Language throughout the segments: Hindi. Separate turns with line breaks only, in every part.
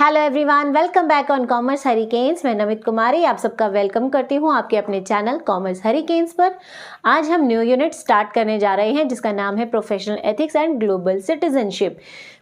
Hello everyone, welcome back on commerce hurricanes. मैं नमित कुमारी आप सबका वेलकम करती हूँ आपके अपने चैनल कॉमर्स हरिकेन्स पर। आज हम न्यू यूनिट स्टार्ट करने जा रहे हैं जिसका नाम है professional ethics and global citizenship.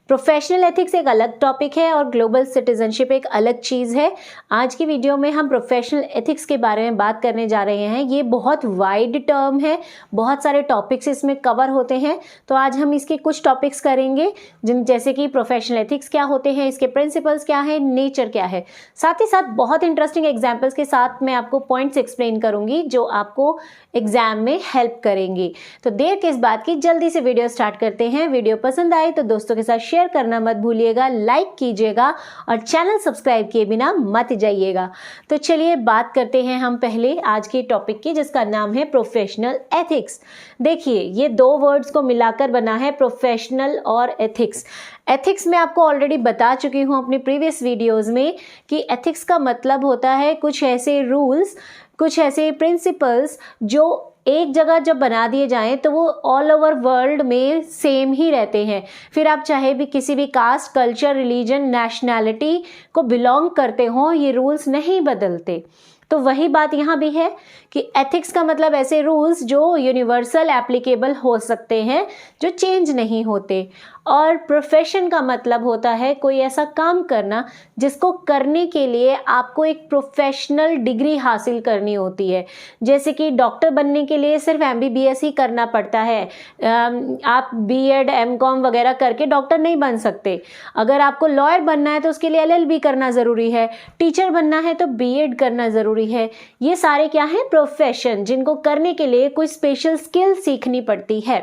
Professional ethics एक अलग टॉपिक है और ग्लोबल सिटीजनशिप एक अलग चीज़ है। आज की वीडियो में हम प्रोफेशनल एथिक्स के बारे में बात करने जा रहे हैं। ये बहुत वाइड टर्म है, बहुत सारे टॉपिक्स इसमें कवर होते हैं। तो आज हम इसके कुछ टॉपिक्स करेंगे जैसे कि प्रोफेशनल एथिक्स क्या होते हैं, इसके प्रिंसिपल्स क्या है, नेचर क्या है। साथ ही साथ बहुत इंटरेस्टिंग एग्जाम्पल्स के साथ मैं आपको पॉइंट्स एक्सप्लेन करूंगी जो आपको एग्जाम में हेल्प करेंगे। तो देर किस बात की, जल्दी से वीडियो स्टार्ट करते हैं। वीडियो पसंद आए तो दोस्तों के साथ शेयर करना मत भूलिएगा, लाइक कीजिएगा और चैनल सब्सक्राइब किए बिना मत जाइएगा। तो चलिए बात करते हैं हम पहले आज के टॉपिक की जिसका नाम है प्रोफेशनल एथिक्स। देखिए ये दो वर्ड्स को मिलाकर बना है प्रोफेशनल और एथिक्स। एथिक्स में आपको ऑलरेडी बता चुकी हूँ अपनी प्रीवियस वीडियोस में कि एथिक्स का मतलब होता है कुछ ऐसे रूल्स, कुछ ऐसे प्रिंसिपल्स जो एक जगह जब बना दिए जाएं तो वो ऑल ओवर वर्ल्ड में सेम ही रहते हैं। फिर आप चाहे भी किसी भी कास्ट, कल्चर, रिलीजन, नेशनैलिटी को बिलोंग करते हो, ये रूल्स नहीं बदलते। तो वही बात यहाँ भी है कि एथिक्स का मतलब ऐसे रूल्स जो यूनिवर्सल एप्लीकेबल हो सकते हैं, जो चेंज नहीं होते। और प्रोफेशन का मतलब होता है कोई ऐसा काम करना जिसको करने के लिए आपको एक प्रोफेशनल डिग्री हासिल करनी होती है। जैसे कि डॉक्टर बनने के लिए सिर्फ MBBS ही करना पड़ता है। आप B.Ed, M.Com वगैरह करके डॉक्टर नहीं बन सकते। अगर आपको लॉयर बनना है तो उसके लिए LLB करना ज़रूरी है। टीचर बनना है तो B.Ed करना ज़रूरी है। ये सारे क्या हैं, प्रोफेशन, जिनको करने के लिए कोई स्पेशल स्किल सीखनी पड़ती है।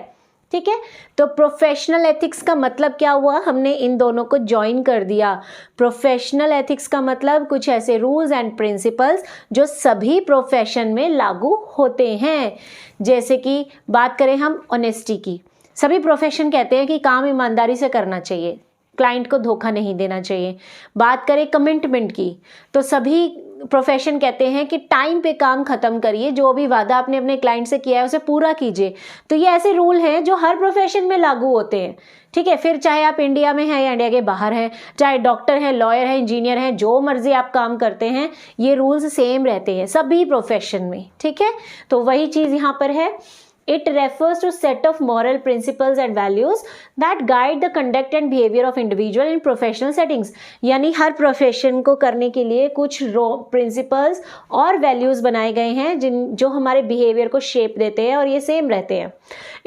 ठीक है, तो प्रोफेशनल एथिक्स का मतलब क्या हुआ, हमने इन दोनों को ज्वाइन कर दिया। प्रोफेशनल एथिक्स का मतलब कुछ ऐसे रूल्स एंड प्रिंसिपल्स जो सभी प्रोफेशन में लागू होते हैं। जैसे कि बात करें हम ऑनेस्टी की, सभी प्रोफेशन कहते हैं कि काम ईमानदारी से करना चाहिए, क्लाइंट को धोखा नहीं देना चाहिए। बात करें कमिटमेंट की तो सभी प्रोफेशन कहते हैं कि टाइम पे काम खत्म करिए, जो भी वादा आपने अपने क्लाइंट से किया है उसे पूरा कीजिए। तो ये ऐसे रूल हैं जो हर प्रोफेशन में लागू होते हैं। ठीक है, फिर चाहे आप इंडिया में हैं या इंडिया के बाहर हैं, चाहे डॉक्टर हैं, लॉयर हैं, इंजीनियर हैं, जो मर्जी आप काम करते हैं, ये रूल्स सेम रहते हैं सभी प्रोफेशन में। ठीक है, तो वही चीज़ यहाँ पर है। It refers to set of moral principles and values that guide the conduct and behavior of individual in professional settings। यानी हर प्रोफेशन को करने के लिए कुछ प्रिंसिपल्स और वैल्यूज बनाए गए हैं जो हमारे बिहेवियर को शेप देते हैं और ये सेम रहते हैं।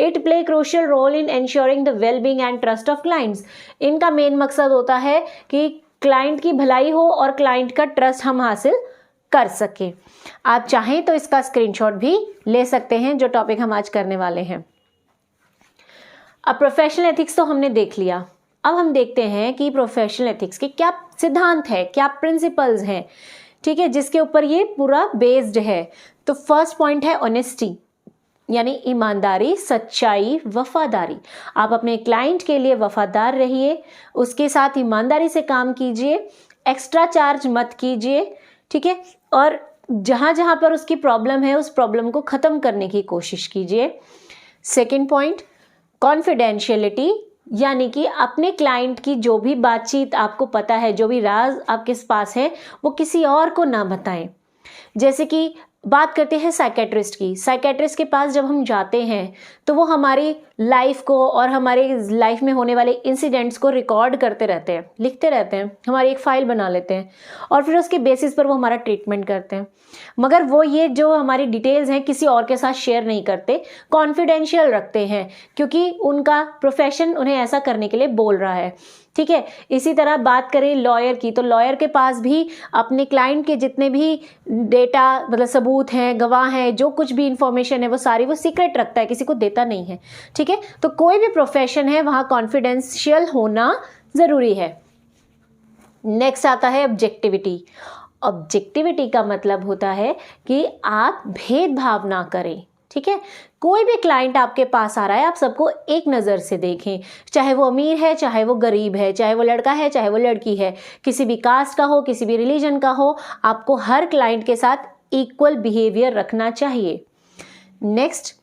It play crucial role in ensuring the well-being and trust of clients। इनका मेन मकसद होता है कि क्लाइंट की भलाई हो और क्लाइंट का ट्रस्ट हम हासिल कर सके। आप चाहें तो इसका स्क्रीनशॉट भी ले सकते हैं, जो टॉपिक हम आज करने वाले हैं। अब प्रोफेशनल एथिक्स तो हमने देख लिया, अब हम देखते हैं कि प्रोफेशनल एथिक्स के क्या सिद्धांत है, क्या प्रिंसिपल्स हैं। ठीक है, जिसके ऊपर ये पूरा बेस्ड है। तो फर्स्ट पॉइंट है ऑनेस्टी, यानी ईमानदारी, सच्चाई, वफादारी। आप अपने क्लाइंट के लिए वफादार रहिए, उसके साथ ईमानदारी से काम कीजिए, एक्स्ट्रा चार्ज मत कीजिए। ठीक है, और जहां जहां पर उसकी प्रॉब्लम है उस प्रॉब्लम को खत्म करने की कोशिश कीजिए। सेकंड पॉइंट, कॉन्फिडेंशियलिटी, यानी कि अपने क्लाइंट की जो भी बातचीत आपको पता है, जो भी राज आपके पास है, वो किसी और को ना बताएं। जैसे कि बात करते हैं साइकेट्रिस्ट की। साइकेट्रिस्ट के पास जब हम जाते हैं तो वो हमारी लाइफ को और हमारे लाइफ में होने वाले इंसिडेंट्स को रिकॉर्ड करते रहते हैं, लिखते रहते हैं, हमारी एक फाइल बना लेते हैं और फिर उसके बेसिस पर वो हमारा ट्रीटमेंट करते हैं। मगर वो ये जो हमारी डिटेल्स हैं किसी और के साथ शेयर नहीं करते, कॉन्फिडेंशियल रखते हैं, क्योंकि उनका प्रोफेशन उन्हें ऐसा करने के लिए बोल रहा है। ठीक है, इसी तरह बात करें लॉयर की, तो लॉयर के पास भी अपने क्लाइंट के जितने भी डेटा, मतलब सबूत हैं, गवाह हैं, जो कुछ भी इंफॉर्मेशन है वो सारी वो सीक्रेट रखता है, किसी को देता नहीं है। ठीक है, तो कोई भी प्रोफेशन है वहाँ कॉन्फिडेंशियल होना ज़रूरी है। नेक्स्ट आता है ऑब्जेक्टिविटी। ऑब्जेक्टिविटी का मतलब होता है कि आप भेदभाव ना करें। ठीक है, कोई भी क्लाइंट आपके पास आ रहा है, आप सबको एक नज़र से देखें, चाहे वो अमीर है, चाहे वो गरीब है, चाहे वो लड़का है, चाहे वो लड़की है, किसी भी कास्ट का हो, किसी भी रिलीजन का हो, आपको हर क्लाइंट के साथ इक्वल बिहेवियर रखना चाहिए। नेक्स्ट,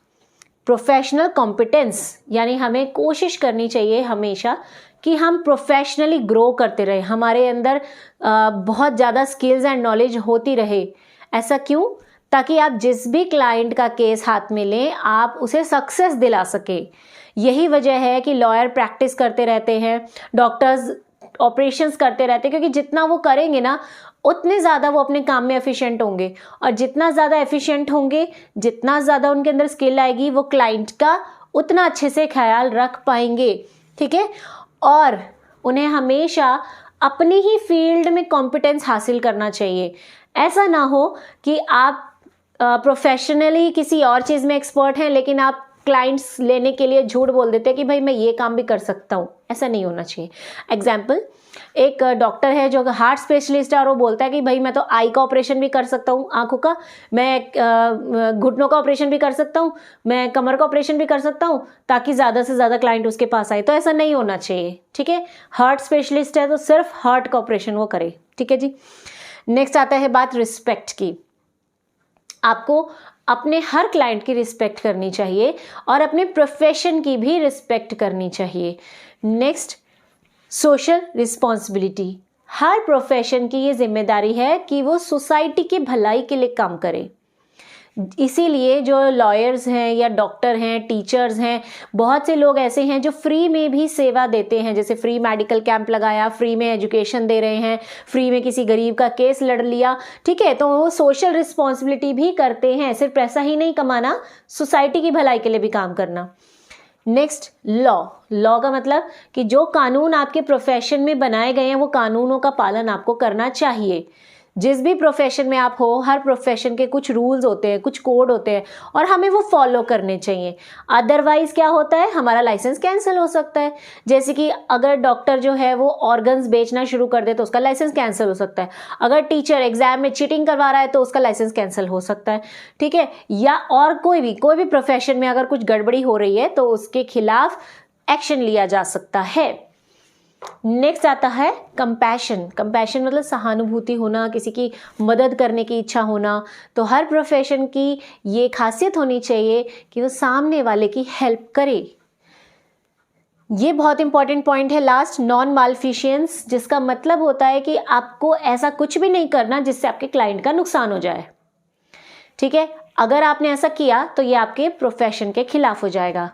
प्रोफेशनल कॉम्पिटेंस, यानी हमें कोशिश करनी चाहिए हमेशा कि हम प्रोफेशनली ग्रो करते रहे, हमारे अंदर बहुत ज़्यादा स्किल्स एंड नॉलेज होती रहे। ऐसा क्यों? ताकि आप जिस भी क्लाइंट का केस हाथ में लें आप उसे सक्सेस दिला सके। यही वजह है कि लॉयर प्रैक्टिस करते रहते हैं, डॉक्टर्स ऑपरेशंस करते रहते हैं, क्योंकि जितना वो करेंगे ना उतने ज़्यादा वो अपने काम में एफिशिएंट होंगे, और जितना ज़्यादा एफिशिएंट होंगे, जितना ज़्यादा उनके अंदर स्किल आएगी, वो क्लाइंट का उतना अच्छे से ख्याल रख पाएंगे। ठीक है, और उन्हें हमेशा अपनी ही फील्ड में कॉम्पिटेंस हासिल करना चाहिए। ऐसा ना हो कि आप प्रोफेशनली किसी और चीज़ में एक्सपर्ट हैं लेकिन आप क्लाइंट्स लेने के लिए झूठ बोल देते हैं कि भाई मैं ये काम भी कर सकता हूँ। ऐसा नहीं होना चाहिए। एग्जाम्पल, एक डॉक्टर है जो हार्ट स्पेशलिस्ट है और वो बोलता है कि भाई मैं तो आई का ऑपरेशन भी कर सकता हूँ, आंखों का, मैं घुटनों का ऑपरेशन भी कर सकता हूँ, मैं कमर का ऑपरेशन भी कर सकता हूँ, ताकि ज़्यादा से ज़्यादा क्लाइंट उसके पास आए। तो ऐसा नहीं होना चाहिए। ठीक है, हार्ट स्पेशलिस्ट है तो सिर्फ हार्ट का ऑपरेशन वो करे। ठीक है जी। नेक्स्ट आता है बात रिस्पेक्ट की। आपको अपने हर क्लाइंट की रिस्पेक्ट करनी चाहिए और अपने प्रोफेशन की भी रिस्पेक्ट करनी चाहिए। Next, social responsibility. हर प्रोफेशन की ये जिम्मेदारी है कि वो सोसाइटी की भलाई के लिए काम करे। इसीलिए जो लॉयर्स हैं या डॉक्टर हैं, टीचर्स हैं, बहुत से लोग ऐसे हैं जो फ्री में भी सेवा देते हैं, जैसे फ्री मेडिकल कैंप लगाया, फ्री में एजुकेशन दे रहे हैं, फ्री में किसी गरीब का केस लड़ लिया। ठीक है, तो वो सोशल रिस्पॉन्सिबिलिटी भी करते हैं। सिर्फ पैसा ही नहीं कमाना, सोसाइटी की भलाई के लिए भी काम करना। नेक्स्ट, लॉ का मतलब कि जो कानून आपके प्रोफेशन में बनाए गए हैं वो कानूनों का पालन आपको करना चाहिए। जिस भी प्रोफेशन में आप हो, हर प्रोफेशन के कुछ रूल्स होते हैं, कुछ कोड होते हैं और हमें वो फॉलो करने चाहिए। अदरवाइज क्या होता है, हमारा लाइसेंस कैंसिल हो सकता है। जैसे कि अगर डॉक्टर जो है वो ऑर्गन्स बेचना शुरू कर दे तो उसका लाइसेंस कैंसिल हो सकता है। अगर टीचर एग्जाम में चीटिंग करवा रहा है तो उसका लाइसेंस कैंसिल हो सकता है। ठीक है, या और कोई भी प्रोफेशन में अगर कुछ गड़बड़ी हो रही है तो उसके खिलाफ एक्शन लिया जा सकता है। नेक्स्ट आता है कंपैशन। कंपैशन मतलब सहानुभूति होना, किसी की मदद करने की इच्छा होना। तो हर प्रोफेशन की ये खासियत होनी चाहिए कि वो सामने वाले की हेल्प करे। ये बहुत इंपॉर्टेंट पॉइंट है लास्ट, नॉन मालफिशियंस, जिसका मतलब होता है कि आपको ऐसा कुछ भी नहीं करना जिससे आपके क्लाइंट का नुकसान हो जाए। ठीक है, अगर आपने ऐसा किया तो ये आपके प्रोफेशन के खिलाफ हो जाएगा।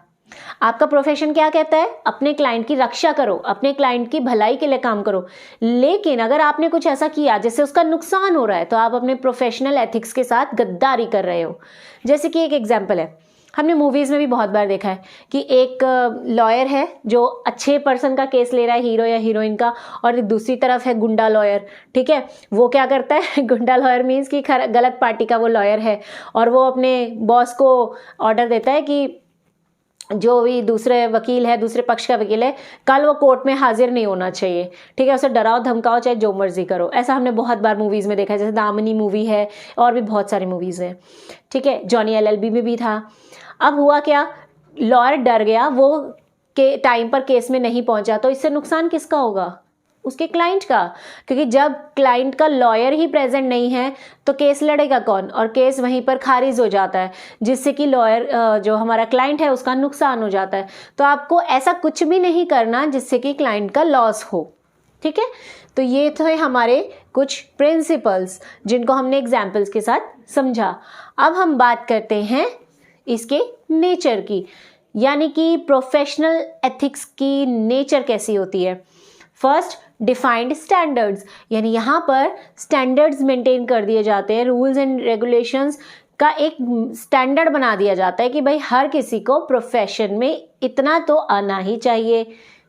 आपका प्रोफेशन क्या कहता है, अपने क्लाइंट की रक्षा करो, अपने क्लाइंट की भलाई के लिए काम करो। लेकिन अगर आपने कुछ ऐसा किया जिससे उसका नुकसान हो रहा है तो आप अपने प्रोफेशनल एथिक्स के साथ गद्दारी कर रहे हो। जैसे कि एक एग्जांपल है, हमने मूवीज में भी बहुत बार देखा है कि एक लॉयर है जो अच्छे पर्सन का केस ले रहा है, हीरो या हीरोइन का, और दूसरी तरफ है गुंडा लॉयर। ठीक है, वो क्या करता है, गुंडा लॉयर मीन्स कि गलत पार्टी का वो लॉयर है और वो अपने बॉस को ऑर्डर देता है कि जो भी दूसरे वकील है, दूसरे पक्ष का वकील है, कल वो कोर्ट में हाजिर नहीं होना चाहिए। ठीक है, उसे डराओ धमकाओ चाहे जो मर्जी करो। ऐसा हमने बहुत बार मूवीज में देखा है, जैसे दामिनी मूवी है और भी बहुत सारी मूवीज हैं। ठीक है, जॉनी एलएलबी में भी था। अब हुआ क्या, लॉयर डर गया, वो के टाइम पर केस में नहीं पहुंचा, तो इससे नुकसान किसका होगा, उसके क्लाइंट का। क्योंकि जब क्लाइंट का लॉयर ही प्रेजेंट नहीं है तो केस लड़ेगा कौन, और केस वहीं पर खारिज हो जाता है, जिससे कि लॉयर जो हमारा क्लाइंट है उसका नुकसान हो जाता है। तो आपको ऐसा कुछ भी नहीं करना जिससे कि क्लाइंट का लॉस हो। ठीक है, तो ये थे हमारे कुछ प्रिंसिपल्स जिनको हमने एग्जाम्पल्स के साथ समझा। अब हम बात करते हैं इसके नेचर की, यानी कि प्रोफेशनल एथिक्स की नेचर कैसी होती है। फर्स्ट, डिफाइंड स्टैंडर्ड्स, यानी यहाँ पर स्टैंडर्ड्स मेंटेन कर दिए जाते हैं, रूल्स एंड रेगुलेशंस का एक स्टैंडर्ड बना दिया जाता है कि भाई हर किसी को प्रोफेशन में इतना तो आना ही चाहिए।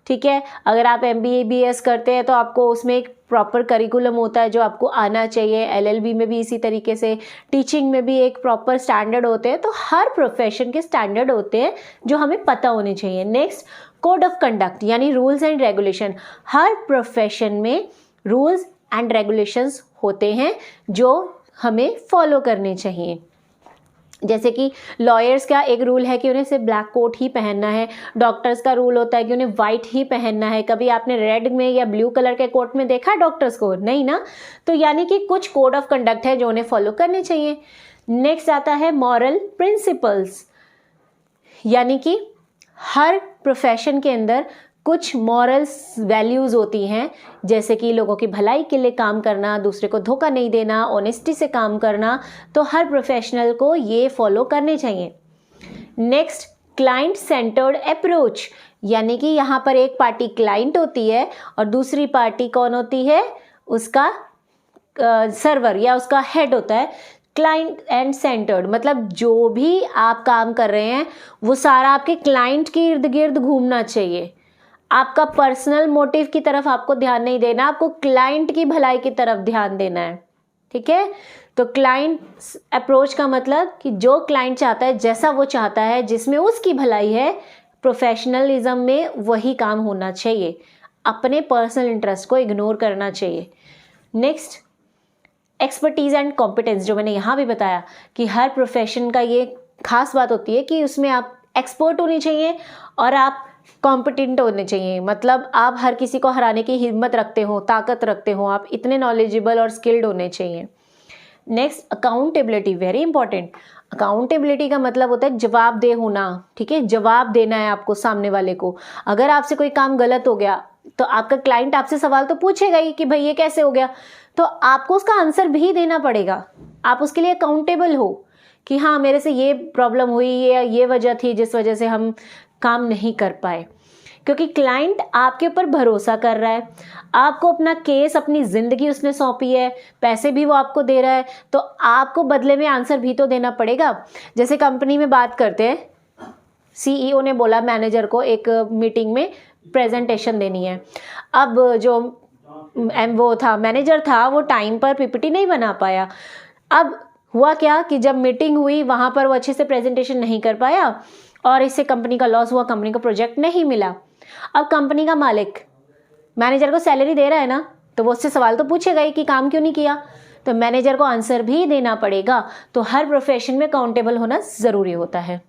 ठीक है, अगर आप MBA BS करते हैं तो आपको उसमें एक प्रॉपर करिकुलम होता है जो आपको आना चाहिए। LLB में भी इसी तरीके से, टीचिंग में भी एक प्रॉपर स्टैंडर्ड होते हैं। तो हर प्रोफेशन के स्टैंडर्ड होते हैं जो हमें पता होने चाहिए। नेक्स्ट, कोड ऑफ कंडक्ट, यानी rules and regulation. Her profession में रूल्स एंड रेगुलेशंस होते हैं जो हमें फॉलो करने चाहिए। जैसे कि लॉयर्स का एक रूल है कि उन्हें सिर्फ ब्लैक कोट ही पहनना है, डॉक्टर्स का रूल होता है कि उन्हें वाइट ही पहनना है। कभी आपने रेड में या ब्लू कलर के कोट में देखा डॉक्टर्स को, नहीं ना। तो यानी कि कुछ कोड ऑफ कंडक्ट है जो उन्हें फॉलो करने चाहिए। नेक्स्ट आता है मॉरल प्रिंसिपल्स, यानी कि हर प्रोफेशन के अंदर कुछ मॉरल्स वैल्यूज़ होती हैं, जैसे कि लोगों की भलाई के लिए काम करना, दूसरे को धोखा नहीं देना, ऑनेस्टी से काम करना, तो हर प्रोफेशनल को ये फॉलो करने चाहिए। नेक्स्ट, क्लाइंट सेंटर्ड अप्रोच, यानी कि यहाँ पर एक पार्टी क्लाइंट होती है और दूसरी पार्टी कौन होती है, उसका सर्वर या उसका हेड होता है। क्लाइंट एंड सेंटर्ड मतलब जो भी आप काम कर रहे हैं वो सारा आपके क्लाइंट के इर्द गिर्द घूमना चाहिए। आपका पर्सनल मोटिव की तरफ आपको ध्यान नहीं देना, आपको क्लाइंट की भलाई की तरफ ध्यान देना है, ठीक है। तो क्लाइंट अप्रोच का मतलब कि जो क्लाइंट चाहता है, जैसा वो चाहता है, जिसमें उसकी भलाई है, प्रोफेशनलिज्म में वही काम होना चाहिए, अपने पर्सनल इंटरेस्ट को इग्नोर करना चाहिए। नेक्स्ट, एक्सपर्टीज़ एंड कॉम्पिटेंस, जो मैंने यहाँ भी बताया कि हर प्रोफेशन का ये खास बात होती है कि उसमें आप एक्सपर्ट होने चाहिए और आप कॉम्पिटेंट होने चाहिए, मतलब आप हर किसी को हराने की हिम्मत रखते हो, ताकत रखते हो, आप इतने नॉलेजेबल और स्किल्ड होने चाहिए। Next, accountability, very important. Accountability का मतलब होता है जवाबदेह होना, ठीक है, जवाब देना है आपको सामने वाले को। अगर आपसे कोई काम गलत हो गया तो आपका क्लाइंट आपसे सवाल तो पूछेगा ही कि भाई ये कैसे हो गया, तो आपको उसका आंसर भी देना पड़ेगा। आप उसके लिए अकाउंटेबल हो कि हाँ मेरे से ये प्रॉब्लम हुई, ये वजह थी जिस वजह से हम काम नहीं कर पाए, क्योंकि क्लाइंट आपके ऊपर भरोसा कर रहा है, आपको अपना केस, अपनी ज़िंदगी उसने सौंपी है, पैसे भी वो आपको दे रहा है, तो आपको बदले में आंसर भी तो देना पड़ेगा। जैसे कंपनी में बात करते हैं, CEO ने बोला मैनेजर को एक मीटिंग में प्रेजेंटेशन देनी है। अब जो वो था मैनेजर था, वो टाइम पर PPT नहीं बना पाया। अब हुआ क्या कि जब मीटिंग हुई वहाँ पर वो अच्छे से प्रेजेंटेशन नहीं कर पाया और इससे कंपनी का लॉस हुआ, कंपनी को प्रोजेक्ट नहीं मिला। अब कंपनी का मालिक मैनेजर को सैलरी दे रहा है ना, तो वो उससे सवाल तो पूछेगा ही कि काम क्यों नहीं किया, तो मैनेजर को आंसर भी देना पड़ेगा। तो हर प्रोफेशन में अकाउंटेबल होना ज़रूरी होता है।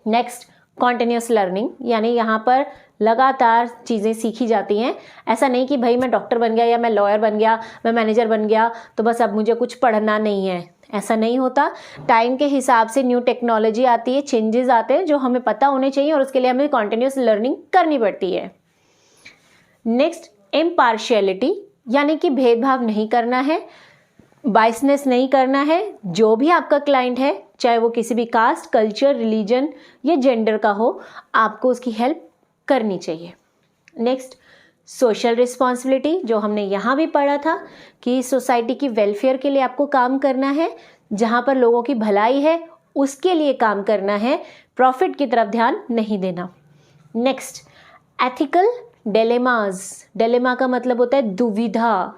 नेक्स्ट, कॉन्टिन्यूस लर्निंग, यानी यहाँ पर लगातार चीज़ें सीखी जाती हैं। ऐसा नहीं कि भाई मैं डॉक्टर बन गया या मैं लॉयर बन गया, मैं मैनेजर बन गया तो बस अब मुझे कुछ पढ़ना नहीं है, ऐसा नहीं होता। टाइम के हिसाब से न्यू टेक्नोलॉजी आती है, चेंजेस आते हैं जो हमें पता होने चाहिए और उसके लिए हमें कॉन्टिन्यूस लर्निंग करनी पड़ती है। नेक्स्ट, इम्पार्शियलिटी, यानी कि भेदभाव नहीं करना है, बाइसनेस नहीं करना है। जो भी आपका क्लाइंट है, चाहे वो किसी भी कास्ट, कल्चर, रिलीजन या जेंडर का हो, आपको उसकी हेल्प करनी चाहिए। नेक्स्ट, सोशल रिस्पॉन्सिबिलिटी, जो हमने यहाँ भी पढ़ा था कि सोसाइटी की वेलफेयर के लिए आपको काम करना है, जहाँ पर लोगों की भलाई है उसके लिए काम करना है, प्रॉफिट की तरफ ध्यान नहीं देना। नेक्स्ट, एथिकल डिलेमाज, डिलेमा का मतलब होता है दुविधा,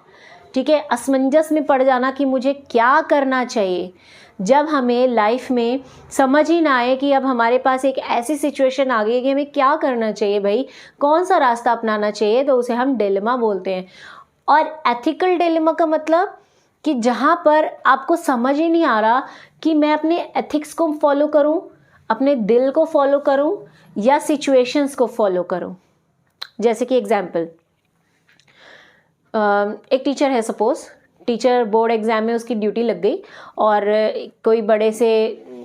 ठीक है, असमंजस में पड़ जाना कि मुझे क्या करना चाहिए। जब हमें लाइफ में समझ ही ना आए कि अब हमारे पास एक ऐसी सिचुएशन आ गई है कि हमें क्या करना चाहिए, भाई कौन सा रास्ता अपनाना चाहिए, तो उसे हम डिलेमा बोलते हैं। और एथिकल डिलेमा का मतलब कि जहाँ पर आपको समझ ही नहीं आ रहा कि मैं अपने एथिक्स को फॉलो करूँ, अपने दिल को फॉलो करूँ या सिचुएशंस को फॉलो करूँ। जैसे कि एग्जाम्पल, एक टीचर है, सपोज टीचर बोर्ड एग्ज़ाम में उसकी ड्यूटी लग गई और कोई बड़े से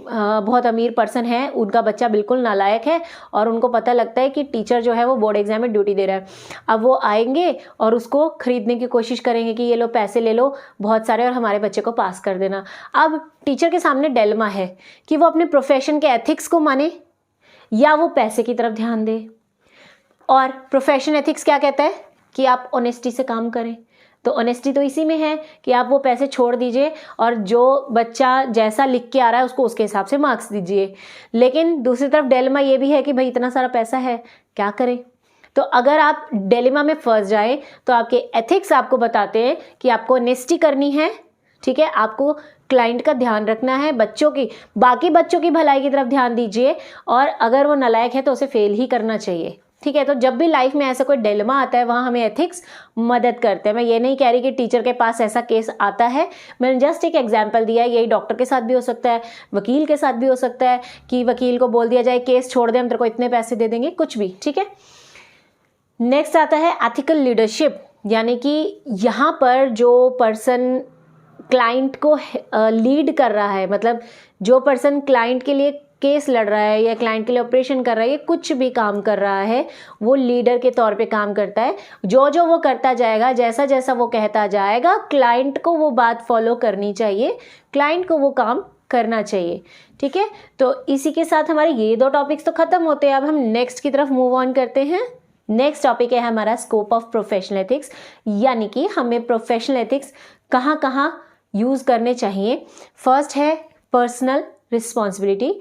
बहुत अमीर पर्सन है, उनका बच्चा बिल्कुल नालायक है और उनको पता लगता है कि टीचर जो है वो बोर्ड एग्ज़ाम में ड्यूटी दे रहा है। अब वो आएंगे और उसको ख़रीदने की कोशिश करेंगे कि ये लो पैसे ले लो बहुत सारे और हमारे बच्चे को पास कर देना। अब टीचर के सामने डिलेमा है कि वो अपने प्रोफेशन के एथिक्स को माने या वो पैसे की तरफ ध्यान दे। और प्रोफेशन एथिक्स क्या कहता है कि आप ऑनेस्टी से काम करें, तो ऑनेस्टी तो इसी में है कि आप वो पैसे छोड़ दीजिए और जो बच्चा जैसा लिख के आ रहा है उसको उसके हिसाब से मार्क्स दीजिए। लेकिन दूसरी तरफ डिलेमा ये भी है कि भाई इतना सारा पैसा है, क्या करें। तो अगर आप डिलेमा में फंस जाए तो आपके एथिक्स आपको बताते हैं कि आपको ऑनेस्टी करनी है, ठीक है, आपको क्लाइंट का ध्यान रखना है, बाकी बच्चों की भलाई की तरफ ध्यान दीजिए और अगर वो नालायक है तो उसे फेल ही करना चाहिए, ठीक है। तो जब भी लाइफ में ऐसा कोई डिलेमा आता है वहाँ हमें एथिक्स मदद करते हैं। मैं ये नहीं कह रही कि टीचर के पास ऐसा केस आता है, मैंने जस्ट एक एग्जांपल दिया है। यही डॉक्टर के साथ भी हो सकता है, वकील के साथ भी हो सकता है कि वकील को बोल दिया जाए केस छोड़ दे, हम तेरे को इतने पैसे दे देंगे, कुछ भी, ठीक है। नेक्स्ट आता है एथिकल लीडरशिप, यानी कि यहाँ पर जो पर्सन क्लाइंट को लीड कर रहा है, मतलब जो पर्सन क्लाइंट के लिए केस लड़ रहा है या क्लाइंट के लिए ऑपरेशन कर रहा है या कुछ भी काम कर रहा है, वो लीडर के तौर पे काम करता है। जो जो वो करता जाएगा, जैसा जैसा वो कहता जाएगा, क्लाइंट को वो बात फॉलो करनी चाहिए, क्लाइंट को वो काम करना चाहिए। ठीक है, तो इसी के साथ हमारे ये 2 टॉपिक्स तो खत्म होते हैं। अब हम नेक्स्ट की तरफ मूव ऑन करते हैं। नेक्स्ट टॉपिक है हमारा स्कोप ऑफ प्रोफेशनल एथिक्स, यानी कि हमें प्रोफेशनल एथिक्स कहाँ कहाँ यूज़ करने चाहिए। फर्स्ट है पर्सनल रिस्पॉन्सिबिलिटी,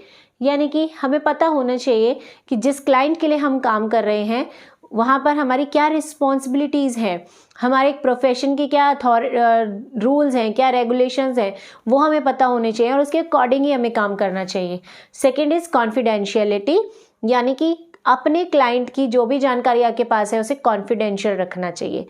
यानी कि हमें पता होना चाहिए कि जिस क्लाइंट के लिए हम काम कर रहे हैं वहाँ पर हमारी क्या रिस्पॉन्सिबिलिटीज़ हैं, हमारे एक प्रोफेशन की क्या रूल्स हैं, क्या रेगुलेशंस हैं, वो हमें पता होने चाहिए और उसके अकॉर्डिंग ही हमें काम करना चाहिए। सेकेंड इज़ कॉन्फिडेंशियलिटी, यानी कि अपने क्लाइंट की जो भी जानकारी आपके पास है उसे कॉन्फिडेंशियल रखना चाहिए।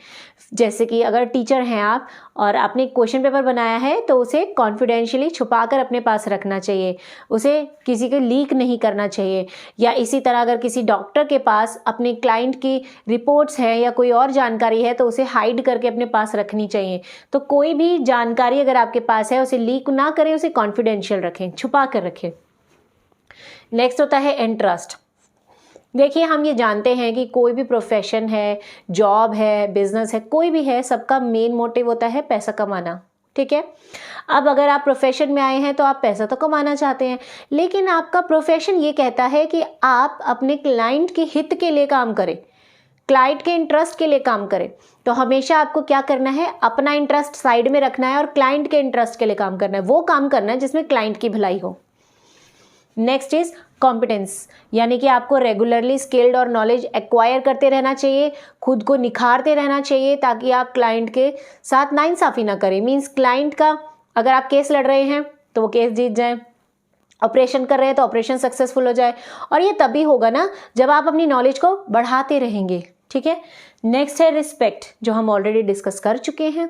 जैसे कि अगर टीचर हैं आप और आपने क्वेश्चन पेपर बनाया है तो उसे कॉन्फिडेंशियली छुपा कर अपने पास रखना चाहिए, उसे किसी को लीक नहीं करना चाहिए। या इसी तरह अगर किसी डॉक्टर के पास अपने क्लाइंट की रिपोर्ट्स हैं या कोई और जानकारी है तो उसे हाइड करके अपने पास रखनी चाहिए। तो कोई भी जानकारी अगर आपके पास है उसे लीक ना करें, उसे कॉन्फिडेंशियल रखें, छुपा कर रखें। नेक्स्ट होता है इंटरेस्ट। देखिए, हम ये जानते हैं कि कोई भी प्रोफेशन है, जॉब है, बिजनेस है, कोई भी है, सबका मेन मोटिव होता है पैसा कमाना। ठीक है, अब अगर आप प्रोफेशन में आए हैं तो आप पैसा तो कमाना चाहते हैं, लेकिन आपका प्रोफेशन ये कहता है कि आप अपने क्लाइंट के हित के लिए काम करें, क्लाइंट के इंटरेस्ट के लिए काम करें। तो हमेशा आपको क्या करना है, अपना इंटरेस्ट साइड में रखना है और क्लाइंट के इंटरेस्ट के लिए काम करना है। वो काम करना है जिसमें क्लाइंट की भलाई हो। नेक्स्ट इज कॉम्पिटेंस, यानी कि आपको रेगुलरली स्किल्ड और नॉलेज एक्वायर करते रहना चाहिए, खुद को निखारते रहना चाहिए ताकि आप क्लाइंट के साथ नाइंसाफ़ी ना करें। मीन्स क्लाइंट का अगर आप केस लड़ रहे हैं तो वो केस जीत जाए, ऑपरेशन कर रहे हैं तो ऑपरेशन सक्सेसफुल हो जाए, और ये तभी होगा ना जब आप अपनी नॉलेज को बढ़ाते रहेंगे। ठीक है, नेक्स्ट है रिस्पेक्ट, जो हम ऑलरेडी डिस्कस कर चुके हैं।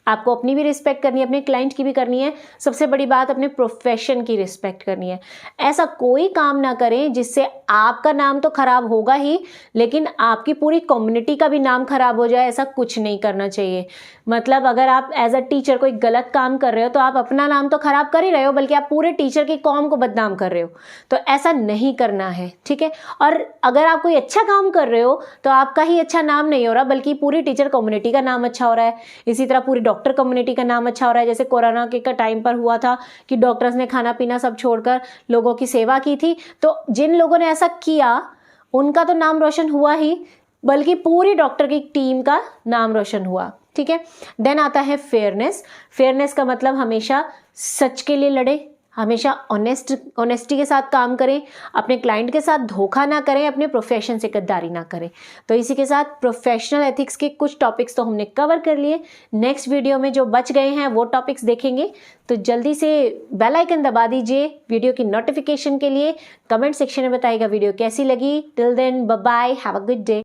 आपको अपनी भी रिस्पेक्ट करनी है, अपने क्लाइंट की भी करनी है, सबसे बड़ी बात अपने प्रोफेशन की रिस्पेक्ट करनी है। ऐसा कोई काम ना करें जिससे आपका नाम तो खराब होगा ही, लेकिन आपकी पूरी कम्युनिटी का भी नाम खराब हो जाए, ऐसा कुछ नहीं करना चाहिए। मतलब अगर आप एज अ टीचर कोई गलत काम कर रहे हो तो आप अपना नाम तो खराब कर ही रहे हो, बल्कि आप पूरे टीचर की कौम को बदनाम कर रहे हो। तो ऐसा नहीं करना है। ठीक है, और अगर आप कोई अच्छा काम कर रहे हो तो आपका ही अच्छा नाम नहीं हो रहा, बल्कि पूरी टीचर कम्युनिटी का नाम अच्छा हो रहा है। इसी तरह पूरी डॉक्टर कम्युनिटी का नाम अच्छा हो रहा है। जैसे कोरोना के टाइम पर हुआ था कि डॉक्टर्स ने खाना पीना सब छोड़कर लोगों की सेवा की थी, तो जिन लोगों ने ऐसा किया उनका तो नाम रोशन हुआ ही, बल्कि पूरी डॉक्टर की टीम का नाम रोशन हुआ। ठीक है, देन आता है फेयरनेस। फेयरनेस का मतलब हमेशा सच के लिए लड़े, हमेशा ऑनेस्टी के साथ काम करें, अपने क्लाइंट के साथ धोखा ना करें, अपने प्रोफेशन से गद्दारी ना करें। तो इसी के साथ प्रोफेशनल एथिक्स के कुछ टॉपिक्स तो हमने कवर कर लिए। नेक्स्ट वीडियो में जो बच गए हैं वो टॉपिक्स देखेंगे, तो जल्दी से बेल आइकन दबा दीजिए वीडियो की नोटिफिकेशन के लिए। कमेंट सेक्शन में बताइएगा वीडियो कैसी लगी। Till then, bye bye, have a good day.